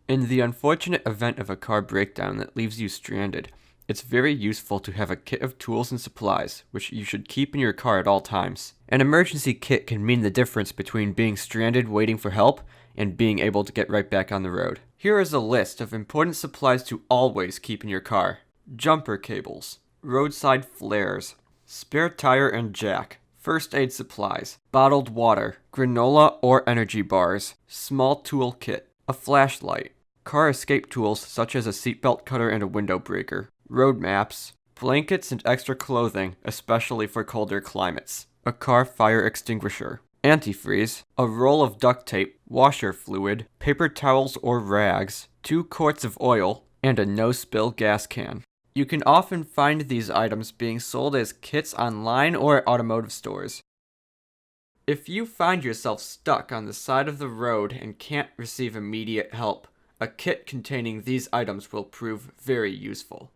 In the unfortunate event of a car breakdown that leaves you stranded, it's very useful to have a kit of tools and supplies, which you should keep in your car at all times. An emergency kit can mean the difference between being stranded waiting for help and being able to get right back on the road. Here is a list of important supplies to always keep in your car. Jumper cables, roadside flares, spare tire and jack, first aid supplies, bottled water, granola or energy bars, small tool kit, a flashlight, car escape tools such as a seatbelt cutter and a window breaker, road maps, blankets and extra clothing, especially for colder climates, a car fire extinguisher, antifreeze, a roll of duct tape, washer fluid, paper towels or rags, 2 quarts of oil, and a no-spill gas can. You can often find these items being sold as kits online or at automotive stores. If you find yourself stuck on the side of the road and can't receive immediate help, a kit containing these items will prove very useful.